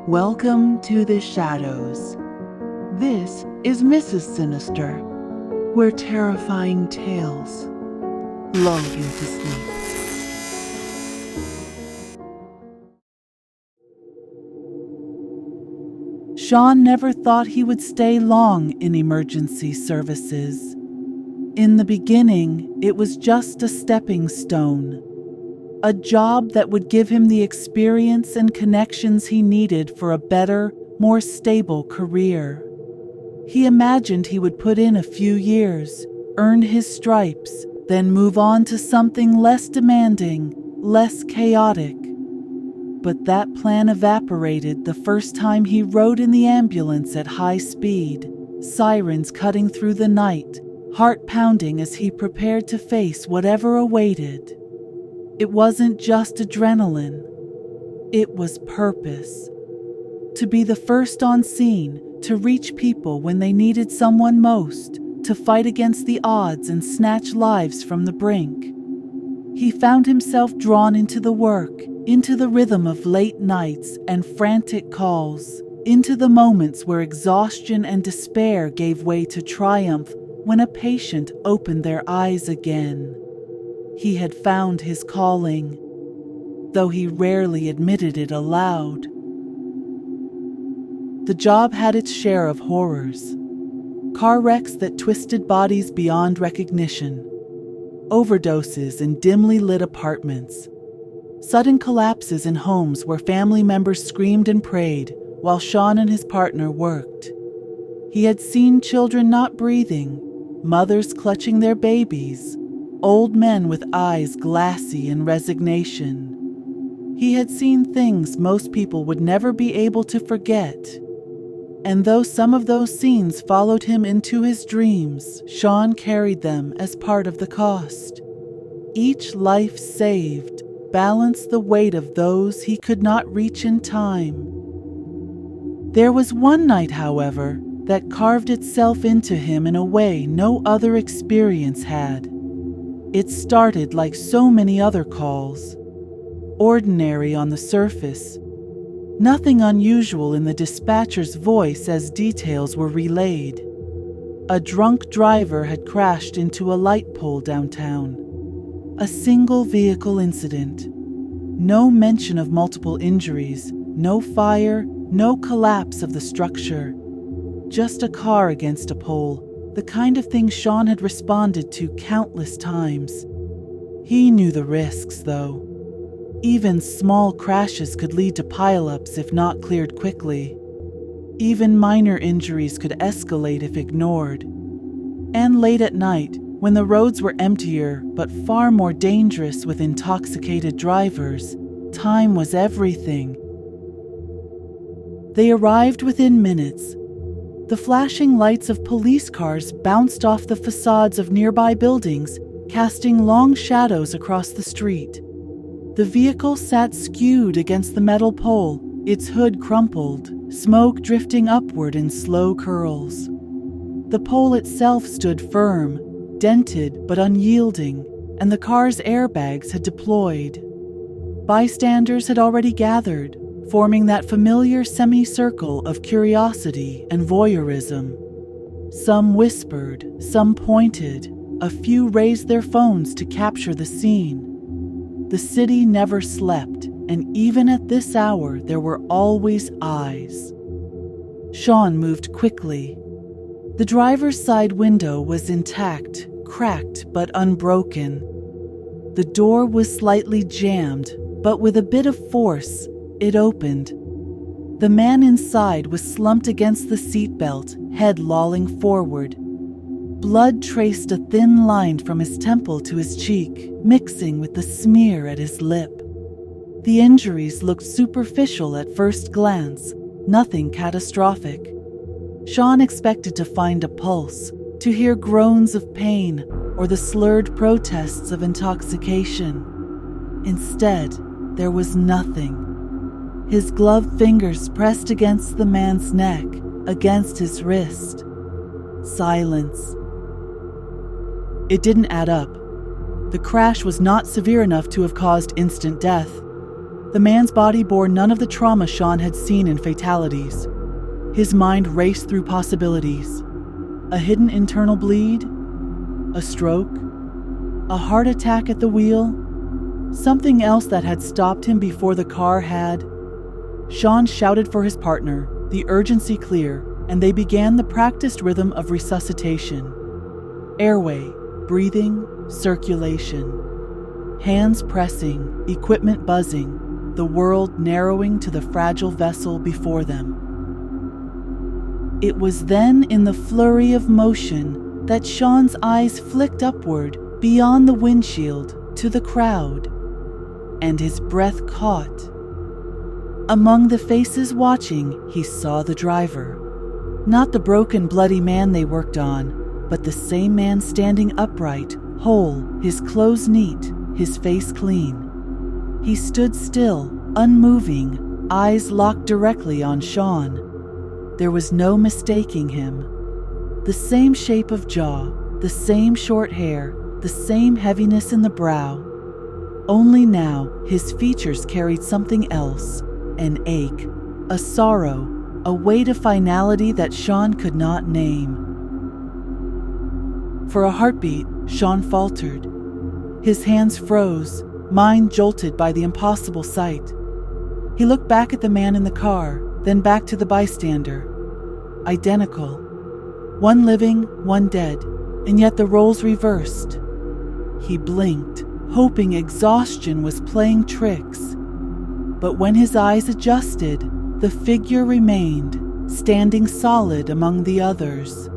Welcome to the shadows. This is MrsSinister, where terrifying tales lull you to sleep. Sean never thought he would stay long in emergency services. In the beginning, it was just a stepping stone. A job that would give him the experience and connections he needed for a better, more stable career. He imagined he would put in a few years, earn his stripes, then move on to something less demanding, less chaotic. But that plan evaporated the first time he rode in the ambulance at high speed, sirens cutting through the night, heart pounding as he prepared to face whatever awaited. It wasn't just adrenaline. It was purpose. To be the first on scene, to reach people when they needed someone most, to fight against the odds and snatch lives from the brink. He found himself drawn into the work, into the rhythm of late nights and frantic calls, into the moments where exhaustion and despair gave way to triumph when a patient opened their eyes again. He had found his calling, though he rarely admitted it aloud. The job had its share of horrors. Car wrecks that twisted bodies beyond recognition, overdoses in dimly lit apartments, sudden collapses in homes where family members screamed and prayed while Sean and his partner worked. He had seen children not breathing, mothers clutching their babies, old men with eyes glassy in resignation. He had seen things most people would never be able to forget. And though some of those scenes followed him into his dreams, Sean carried them as part of the cost. Each life saved balanced the weight of those he could not reach in time. There was one night, however, that carved itself into him in a way no other experience had. It started like so many other calls. Ordinary on the surface. Nothing unusual in the dispatcher's voice as details were relayed. A drunk driver had crashed into a light pole downtown. A single vehicle incident. No mention of multiple injuries, no fire, no collapse of the structure. Just a car against a pole. The kind of thing Sean had responded to countless times. He knew the risks, though. Even small crashes could lead to pileups if not cleared quickly. Even minor injuries could escalate if ignored. And late at night, when the roads were emptier but far more dangerous with intoxicated drivers, time was everything. They arrived within minutes. The flashing lights of police cars bounced off the facades of nearby buildings, casting long shadows across the street. The vehicle sat skewed against the metal pole, its hood crumpled, smoke drifting upward in slow curls. The pole itself stood firm, dented but unyielding, and the car's airbags had deployed. Bystanders had already gathered, forming that familiar semicircle of curiosity and voyeurism. Some whispered, some pointed, a few raised their phones to capture the scene. The city never slept, and even at this hour there were always eyes. Sean moved quickly. The driver's side window was intact, cracked but unbroken. The door was slightly jammed, but with a bit of force, it opened. The man inside was slumped against the seatbelt, head lolling forward. Blood traced a thin line from his temple to his cheek, mixing with the smear at his lip. The injuries looked superficial at first glance, nothing catastrophic. Sean expected to find a pulse, to hear groans of pain or the slurred protests of intoxication. Instead, there was nothing. His gloved fingers pressed against the man's neck, against his wrist. Silence. It didn't add up. The crash was not severe enough to have caused instant death. The man's body bore none of the trauma Sean had seen in fatalities. His mind raced through possibilities. A hidden internal bleed? A stroke? A heart attack at the wheel? Something else that had stopped him before the car had? Sean shouted for his partner, the urgency clear, and they began the practiced rhythm of resuscitation. Airway, breathing, circulation. Hands pressing, equipment buzzing, the world narrowing to the fragile vessel before them. It was then, in the flurry of motion, that Sean's eyes flicked upward, beyond the windshield, to the crowd, and his breath caught. Among the faces watching, he saw the driver. Not the broken, bloody man they worked on, but the same man standing upright, whole, his clothes neat, his face clean. He stood still, unmoving, eyes locked directly on Sean. There was no mistaking him. The same shape of jaw, the same short hair, the same heaviness in the brow. Only now his features carried something else, an ache, a sorrow, a weight of finality that Sean could not name. For a heartbeat, Sean faltered. His hands froze, mind jolted by the impossible sight. He looked back at the man in the car, then back to the bystander. Identical. One living, one dead, and yet the roles reversed. He blinked, hoping exhaustion was playing tricks. But when his eyes adjusted, the figure remained, standing solid among the others.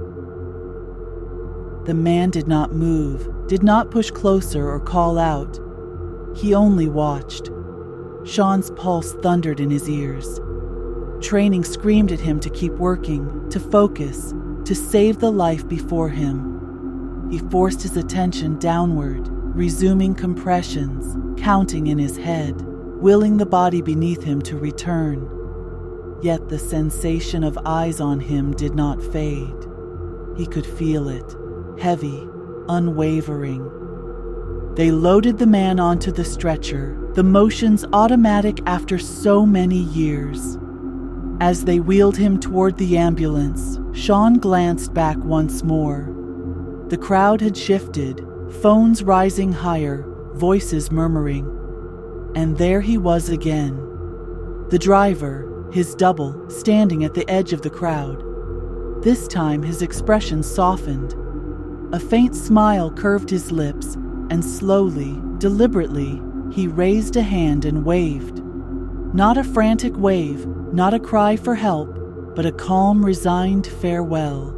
The man did not move, did not push closer or call out. He only watched. Sean's pulse thundered in his ears. Training screamed at him to keep working, to focus, to save the life before him. He forced his attention downward, resuming compressions, counting in his head, willing the body beneath him to return. Yet the sensation of eyes on him did not fade. He could feel it, heavy, unwavering. They loaded the man onto the stretcher, the motions automatic after so many years. As they wheeled him toward the ambulance, Sean glanced back once more. The crowd had shifted, phones rising higher, voices murmuring. And there he was again. The driver, his double, standing at the edge of the crowd. This time his expression softened. A faint smile curved his lips, and slowly, deliberately, he raised a hand and waved. Not a frantic wave, not a cry for help, but a calm, resigned farewell.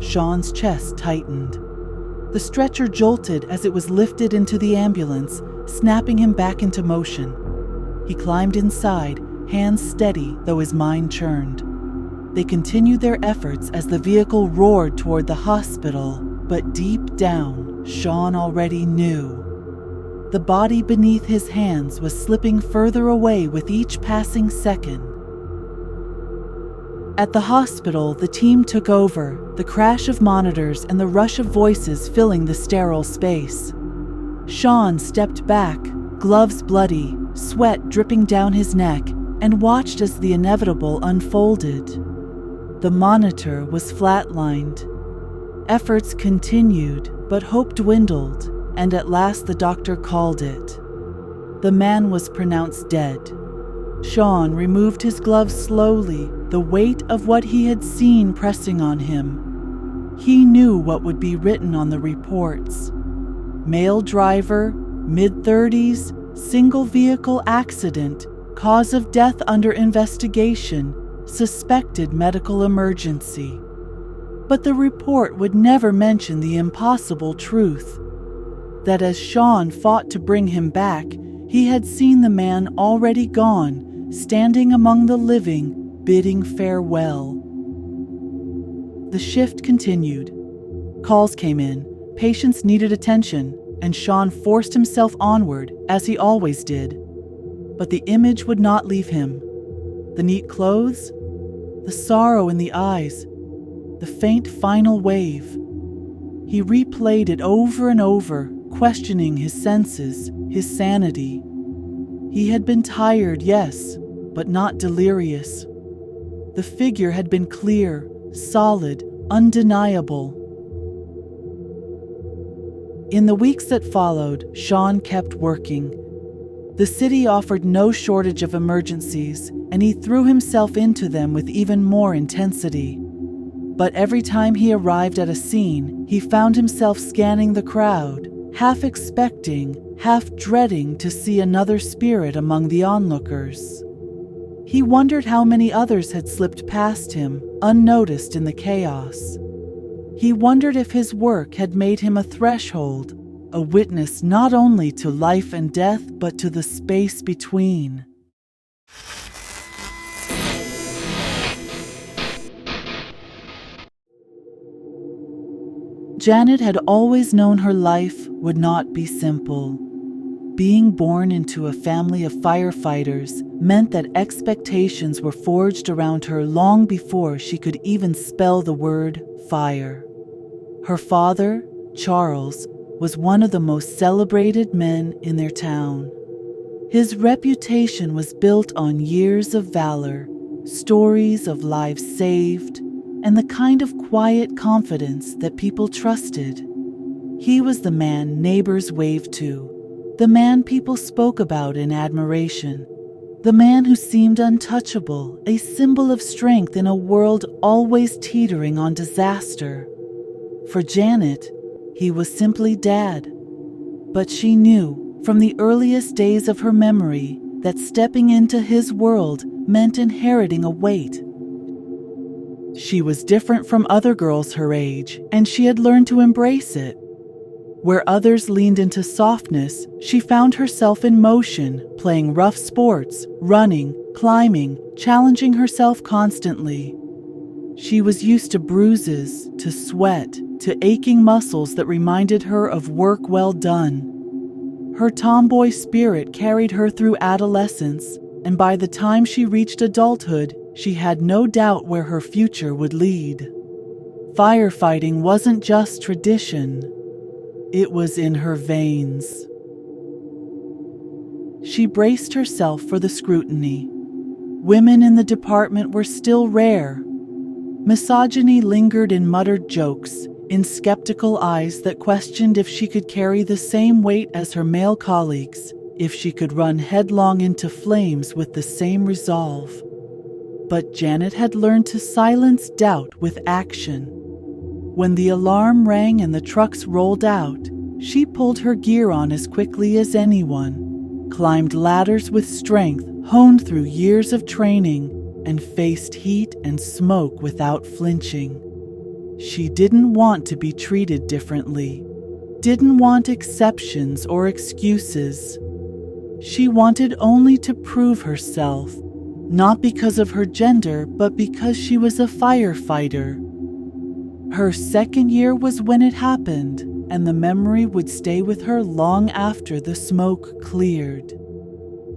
Sean's chest tightened. The stretcher jolted as it was lifted into the ambulance, snapping him back into motion. He climbed inside, hands steady though his mind churned. They continued their efforts as the vehicle roared toward the hospital, but deep down, Sean already knew. The body beneath his hands was slipping further away with each passing second. At the hospital, the team took over, the crash of monitors and the rush of voices filling the sterile space. Sean stepped back, gloves bloody, sweat dripping down his neck, and watched as the inevitable unfolded. The monitor was flatlined. Efforts continued, but hope dwindled, and at last the doctor called it. The man was pronounced dead. Sean removed his gloves slowly, the weight of what he had seen pressing on him. He knew what would be written on the reports. Male driver, mid-30s, single vehicle accident, cause of death under investigation, suspected medical emergency. But the report would never mention the impossible truth, that as Sean fought to bring him back, he had seen the man already gone, standing among the living, bidding farewell. The shift continued. Calls came in, patients needed attention, and Sean forced himself onward, as he always did. But the image would not leave him. The neat clothes, the sorrow in the eyes, the faint final wave. He replayed it over and over, questioning his senses, his sanity. He had been tired, yes, but not delirious. The figure had been clear, solid, undeniable. In the weeks that followed, Sean kept working. The city offered no shortage of emergencies, and he threw himself into them with even more intensity. But every time he arrived at a scene, he found himself scanning the crowd, half expecting, half dreading to see another spirit among the onlookers. He wondered how many others had slipped past him, unnoticed in the chaos. He wondered if his work had made him a threshold, a witness not only to life and death but to the space between. Janet had always known her life would not be simple. Being born into a family of firefighters meant that expectations were forged around her long before she could even spell the word fire. Her father, Charles, was one of the most celebrated men in their town. His reputation was built on years of valor, stories of lives saved, and the kind of quiet confidence that people trusted. He was the man neighbors waved to, the man people spoke about in admiration, the man who seemed untouchable, a symbol of strength in a world always teetering on disaster. For Janet, he was simply Dad. But she knew, from the earliest days of her memory, that stepping into his world meant inheriting a weight. She was different from other girls her age, and she had learned to embrace it. Where others leaned into softness, she found herself in motion, playing rough sports, running, climbing, challenging herself constantly. She was used to bruises, to sweat, to aching muscles that reminded her of work well done. Her tomboy spirit carried her through adolescence, and by the time she reached adulthood, she had no doubt where her future would lead. Firefighting wasn't just tradition. It was in her veins. She braced herself for the scrutiny. Women in the department were still rare. Misogyny lingered in muttered jokes, in skeptical eyes that questioned if she could carry the same weight as her male colleagues, if she could run headlong into flames with the same resolve. But Janet had learned to silence doubt with action. When the alarm rang and the trucks rolled out, she pulled her gear on as quickly as anyone, climbed ladders with strength honed through years of training, and faced heat and smoke without flinching. She didn't want to be treated differently, didn't want exceptions or excuses. She wanted only to prove herself, not because of her gender, but because she was a firefighter. Her second year was when it happened, and the memory would stay with her long after the smoke cleared.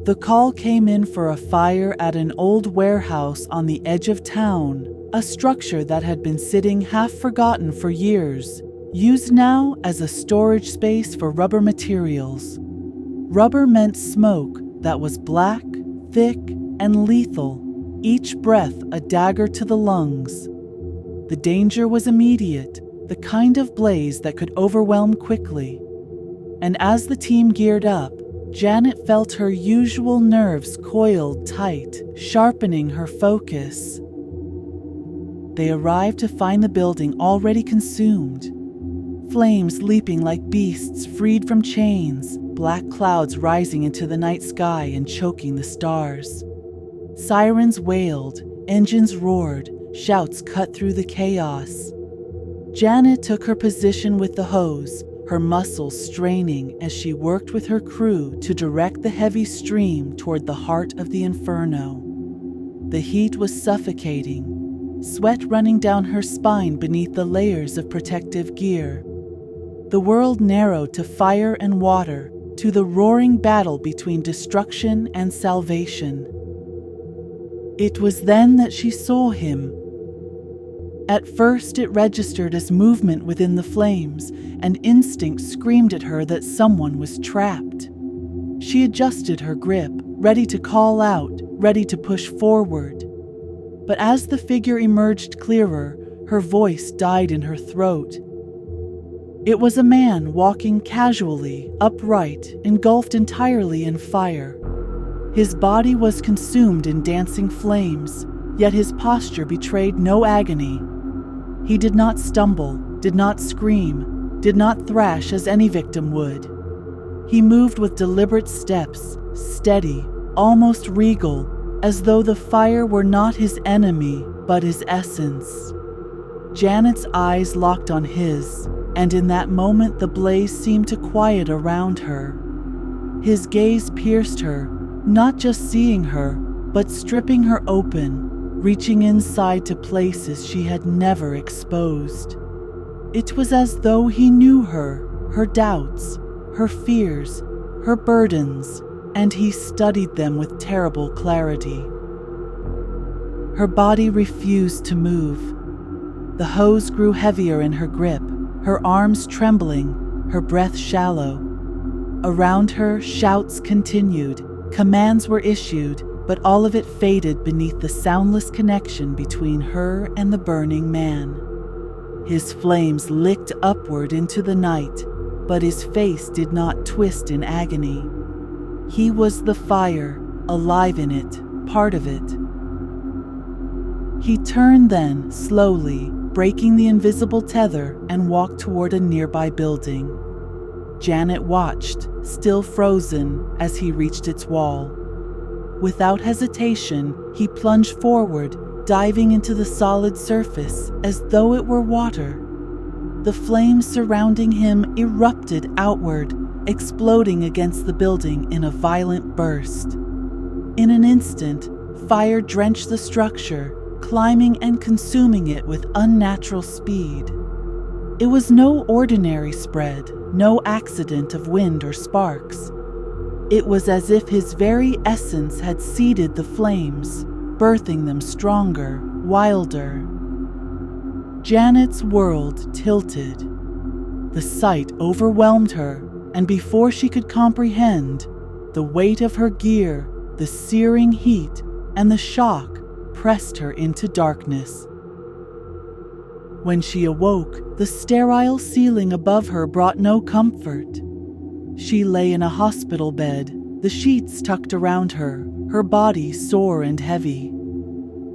The call came in for a fire at an old warehouse on the edge of town, a structure that had been sitting half forgotten for years, used now as a storage space for rubber materials. Rubber meant smoke that was black, thick, and lethal, each breath a dagger to the lungs. The danger was immediate, the kind of blaze that could overwhelm quickly. And as the team geared up, Janet felt her usual nerves coiled tight, sharpening her focus. They arrived to find the building already consumed. Flames leaping like beasts freed from chains, black clouds rising into the night sky and choking the stars. Sirens wailed, engines roared, shouts cut through the chaos. Janet took her position with the hose, her muscles straining as she worked with her crew to direct the heavy stream toward the heart of the inferno. The heat was suffocating, sweat running down her spine beneath the layers of protective gear. The world narrowed to fire and water, to the roaring battle between destruction and salvation. It was then that she saw him. At first it registered as movement within the flames, and instinct screamed at her that someone was trapped. She adjusted her grip, ready to call out, ready to push forward. But as the figure emerged clearer, her voice died in her throat. It was a man walking casually, upright, engulfed entirely in fire. His body was consumed in dancing flames, yet his posture betrayed no agony. He did not stumble, did not scream, did not thrash as any victim would. He moved with deliberate steps, steady, almost regal, as though the fire were not his enemy, but his essence. Janet's eyes locked on his, and in that moment the blaze seemed to quiet around her. His gaze pierced her, not just seeing her, but stripping her open, reaching inside to places she had never exposed. It was as though he knew her doubts, her fears, her burdens, and he studied them with terrible clarity. Her body refused to move. The hose grew heavier in her grip, her arms trembling, her breath shallow. Around her, shouts continued, commands were issued, but all of it faded beneath the soundless connection between her and the burning man. His flames licked upward into the night, but his face did not twist in agony. He was the fire, alive in it, part of it. He turned then, slowly, breaking the invisible tether, and walked toward a nearby building. Janet watched, still frozen, as he reached its wall. Without hesitation, he plunged forward, diving into the solid surface as though it were water. The flames surrounding him erupted outward, exploding against the building in a violent burst. In an instant, fire drenched the structure, climbing and consuming it with unnatural speed. It was no ordinary spread, no accident of wind or sparks. It was as if his very essence had seeded the flames, birthing them stronger, wilder. Janet's world tilted. The sight overwhelmed her, and before she could comprehend, the weight of her gear, the searing heat, and the shock pressed her into darkness. When she awoke, the sterile ceiling above her brought no comfort. She lay in a hospital bed, the sheets tucked around her, her body sore and heavy.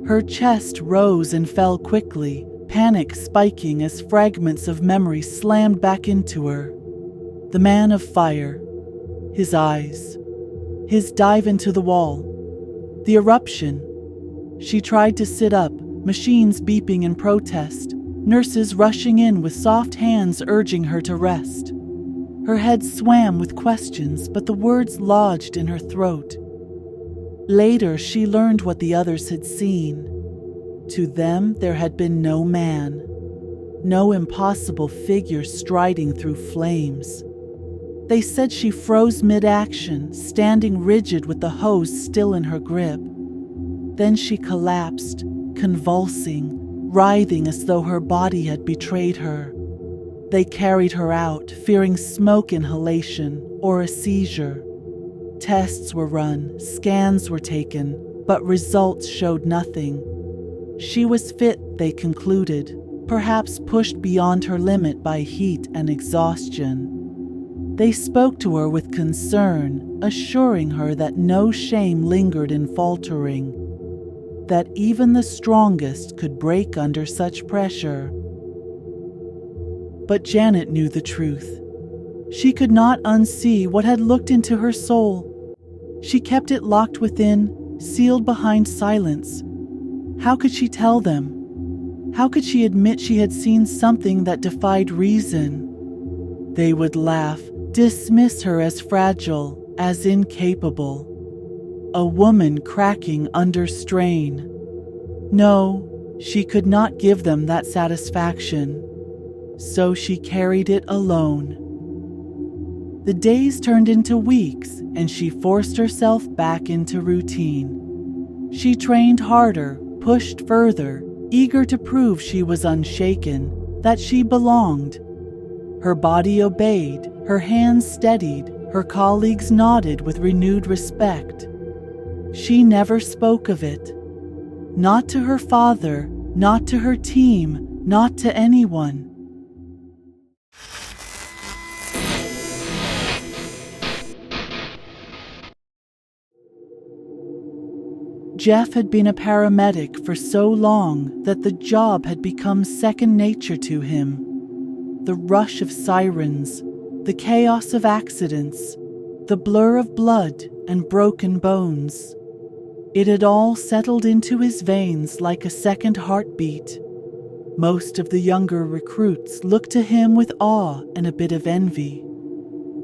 Her chest rose and fell quickly, panic spiking as fragments of memory slammed back into her. The man of fire, his eyes, his dive into the wall, the eruption. She tried to sit up, machines beeping in protest, nurses rushing in with soft hands urging her to rest. Her head swam with questions, but the words lodged in her throat. Later, she learned what the others had seen. To them, there had been no man, no impossible figure striding through flames. They said she froze mid-action, standing rigid with the hose still in her grip. Then she collapsed, convulsing, writhing as though her body had betrayed her. They carried her out, fearing smoke inhalation or a seizure. Tests were run, scans were taken, but results showed nothing. She was fit, they concluded, perhaps pushed beyond her limit by heat and exhaustion. They spoke to her with concern, assuring her that no shame lingered in faltering, that even the strongest could break under such pressure. But Janet knew the truth. She could not unsee what had looked into her soul. She kept it locked within, sealed behind silence. How could she tell them? How could she admit she had seen something that defied reason? They would laugh, dismiss her as fragile, as incapable. A woman cracking under strain. No, she could not give them that satisfaction. So she carried it alone. The days turned into weeks, and she forced herself back into routine. She trained harder, pushed further, eager to prove she was unshaken, that she belonged. Her body obeyed, her hands steadied, Her colleagues nodded with renewed respect. She never spoke of it. Not to her father, not to her team, not to anyone. Jeff had been a paramedic for so long that the job had become second nature to him. The rush of sirens, the chaos of accidents, the blur of blood and broken bones. It had all settled into his veins like a second heartbeat. Most of the younger recruits looked to him with awe and a bit of envy.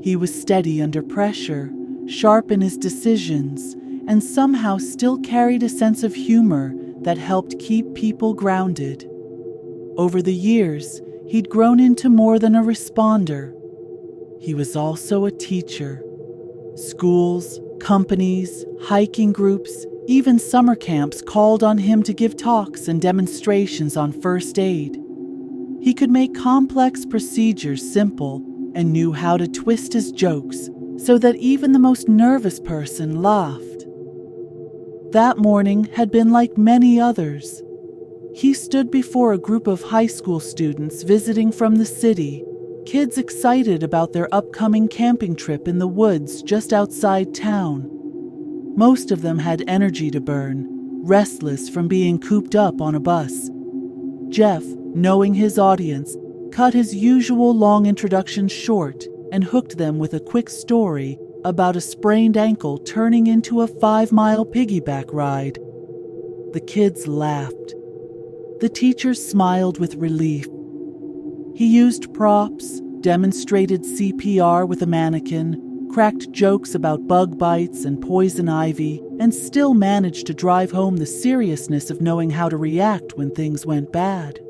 He was steady under pressure, sharp in his decisions, and somehow still carried a sense of humor that helped keep people grounded. Over the years, he'd grown into more than a responder. He was also a teacher. Schools, companies, hiking groups, even summer camps called on him to give talks and demonstrations on first aid. He could make complex procedures simple and knew how to twist his jokes so that even the most nervous person laughed. That morning had been like many others. He stood before a group of high school students visiting from the city, kids excited about their upcoming camping trip in the woods just outside town. Most of them had energy to burn, restless from being cooped up on a bus. Jeff, knowing his audience, cut his usual long introduction short and hooked them with a quick story about a sprained ankle turning into a 5-mile piggyback ride. The kids laughed. The teachers smiled with relief. He used props, demonstrated CPR with a mannequin, cracked jokes about bug bites and poison ivy, and still managed to drive home the seriousness of knowing how to react when things went bad.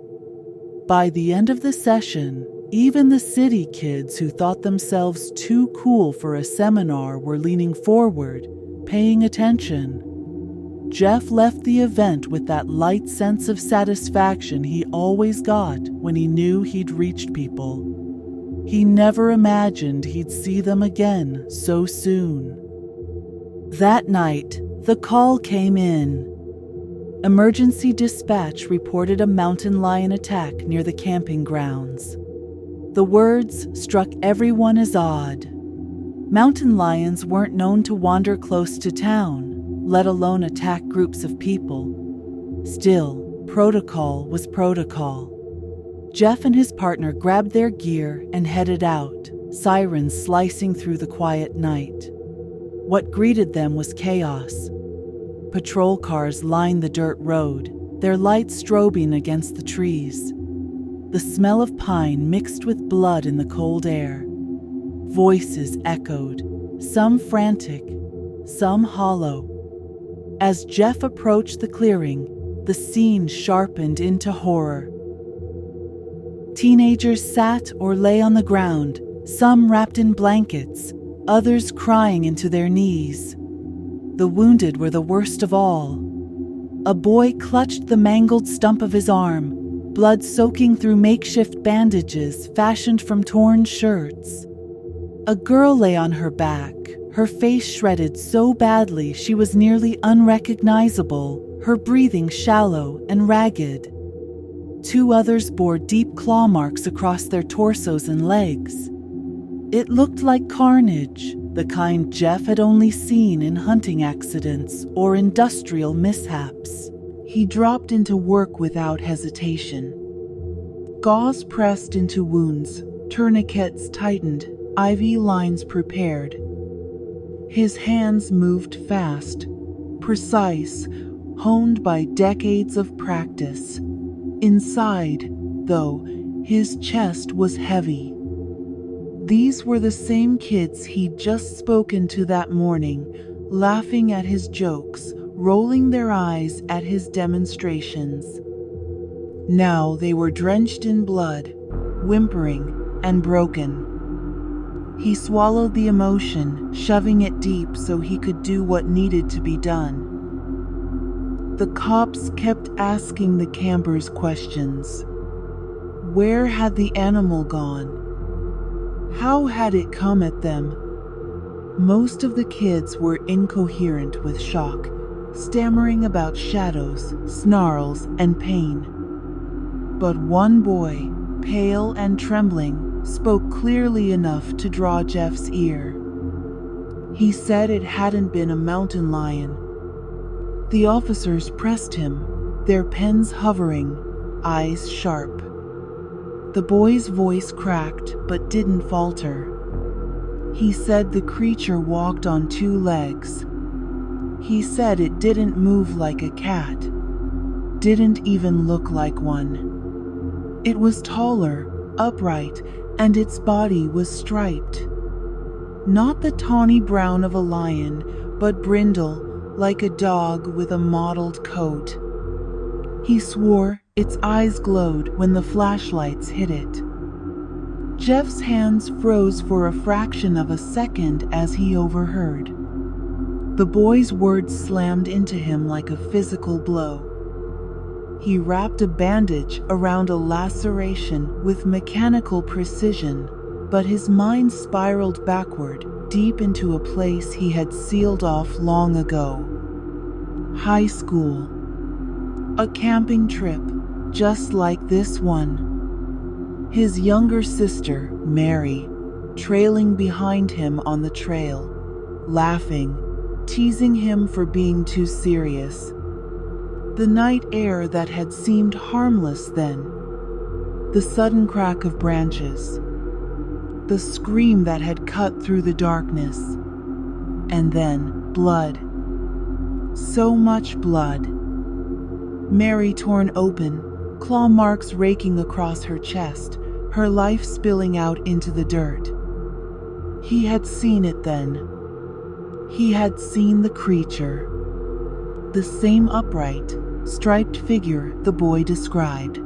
By the end of the session, even the city kids who thought themselves too cool for a seminar were leaning forward, paying attention. Jeff left the event with that light sense of satisfaction he always got when he knew he'd reached people. He never imagined he'd see them again so soon. That night, the call came in. Emergency dispatch reported a mountain lion attack near the camping grounds. The words struck everyone as odd. Mountain lions weren't known to wander close to town, let alone attack groups of people. Still, protocol was protocol. Jeff and his partner grabbed their gear and headed out, sirens slicing through the quiet night. What greeted them was chaos. Patrol cars lined the dirt road, their lights strobing against the trees. The smell of pine mixed with blood in the cold air. Voices echoed, some frantic, some hollow. As Jeff approached the clearing, the scene sharpened into horror. Teenagers sat or lay on the ground, some wrapped in blankets, others crying into their knees. The wounded were the worst of all. A boy clutched the mangled stump of his arm, blood soaking through makeshift bandages fashioned from torn shirts. A girl lay on her back, her face shredded so badly she was nearly unrecognizable, her breathing shallow and ragged. 2 others bore deep claw marks across their torsos and legs. It looked like carnage, the kind Jeff had only seen in hunting accidents or industrial mishaps. He dropped into work without hesitation. Gauze pressed into wounds, tourniquets tightened, IV lines prepared. His hands moved fast, precise, honed by decades of practice. Inside, though, his chest was heavy. These were the same kids he'd just spoken to that morning, laughing at his jokes, rolling their eyes at his demonstrations. Now they were drenched in blood, whimpering and broken. He swallowed the emotion, shoving it deep so he could do what needed to be done. The cops kept asking the campers questions. Where had the animal gone? How had it come at them? Most of the kids were incoherent with shock, stammering about shadows, snarls, and pain. But one boy, pale and trembling, spoke clearly enough to draw Jeff's ear. He said it hadn't been a mountain lion. The officers pressed him, their pens hovering, eyes sharp. The boy's voice cracked but didn't falter. He said the creature walked on two legs. He said it didn't move like a cat, didn't even look like one. It was taller, upright, and its body was striped. Not the tawny brown of a lion, but brindle, like a dog with a mottled coat. He swore its eyes glowed when the flashlights hit it. Jeff's hands froze for a fraction of a second as he overheard. The boy's words slammed into him like a physical blow. He wrapped a bandage around a laceration with mechanical precision, but his mind spiraled backward, deep into a place he had sealed off long ago. High school. A camping trip, just like this one. His younger sister, Mary, trailing behind him on the trail, laughing, teasing him for being too serious. The night air that had seemed harmless then. The sudden crack of branches. The scream that had cut through the darkness. And then, blood. So much blood. Mary torn open, claw marks raking across her chest, her life spilling out into the dirt. He had seen it then. He had seen the creature. The same upright, striped figure the boy described.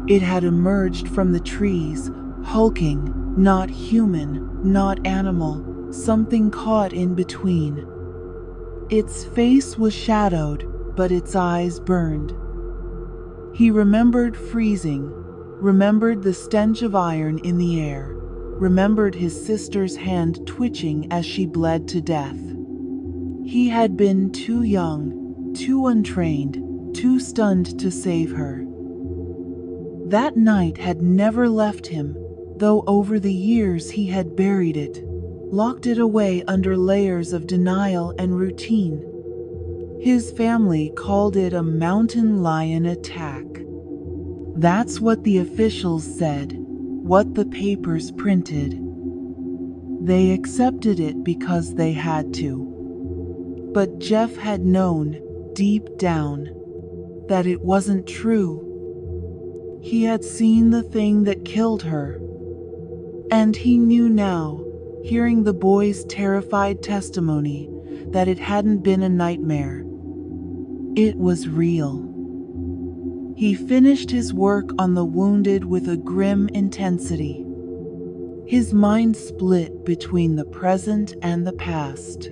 It had emerged from the trees, hulking, not human, not animal, something caught in between. Its face was shadowed, but its eyes burned. He remembered freezing, remembered the stench of iron in the air, remembered his sister's hand twitching as she bled to death. He had been too young, too untrained, too stunned to save her. That night had never left him, though over the years he had buried it, locked it away under layers of denial and routine. His family called it a mountain lion attack. That's what the officials said, what the papers printed. They accepted it because they had to. But Jeff had known, deep down, that it wasn't true. He had seen the thing that killed her. And he knew now, hearing the boy's terrified testimony, that it hadn't been a nightmare. It was real. He finished his work on the wounded with a grim intensity. His mind split between the present and the past.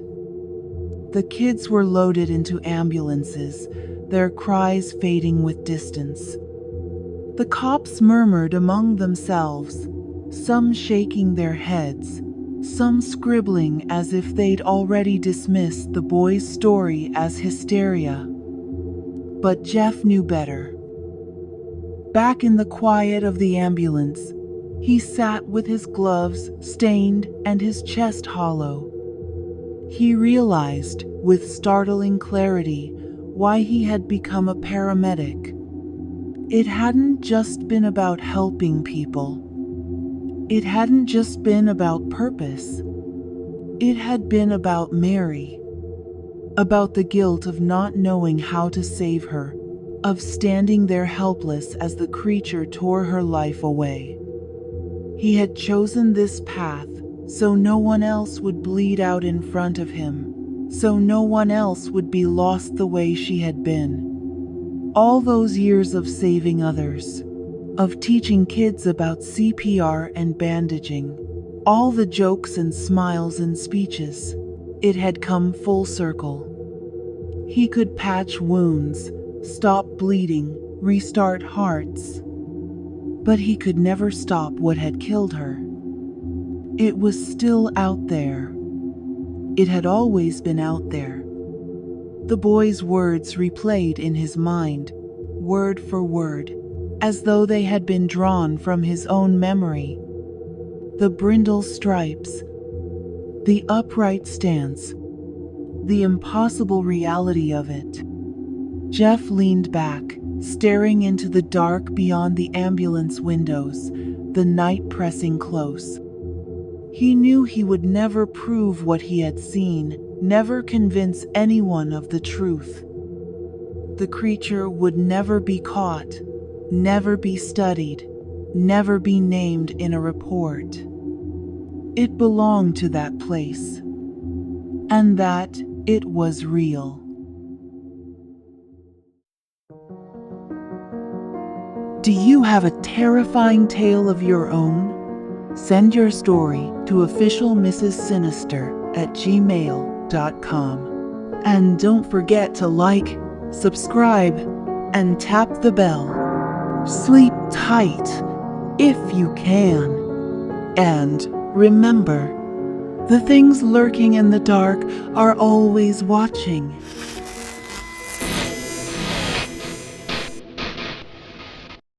The kids were loaded into ambulances, their cries fading with distance. The cops murmured among themselves, some shaking their heads, some scribbling as if they'd already dismissed the boy's story as hysteria. But Jeff knew better. Back in the quiet of the ambulance, he sat with his gloves stained and his chest hollow. He realized, with startling clarity, why he had become a paramedic. It hadn't just been about helping people. It hadn't just been about purpose. It had been about Mary. About the guilt of not knowing how to save her, of standing there helpless as the creature tore her life away. He had chosen this path so no one else would bleed out in front of him, so no one else would be lost the way she had been. All those years of saving others, of teaching kids about CPR and bandaging, all the jokes and smiles and speeches, it had come full circle. He could patch wounds, stop bleeding, restart hearts. But he could never stop what had killed her. It was still out there, It had always been out there. The boy's words replayed in his mind, word for word, as though they had been drawn from his own memory. The brindle stripes, the upright stance, the impossible reality of it. Jeff leaned back, staring into the dark beyond the ambulance windows, the night pressing close. He knew he would never prove what he had seen, never convince anyone of the truth. The creature would never be caught, never be studied, never be named in a report. It belonged to that place, and that it was real. Do you have a terrifying tale of your own? Send your story to official MrsSinister@gmail.com. And don't forget to like, subscribe, and tap the bell. Sleep tight, if you can. And remember, the things lurking in the dark are always watching.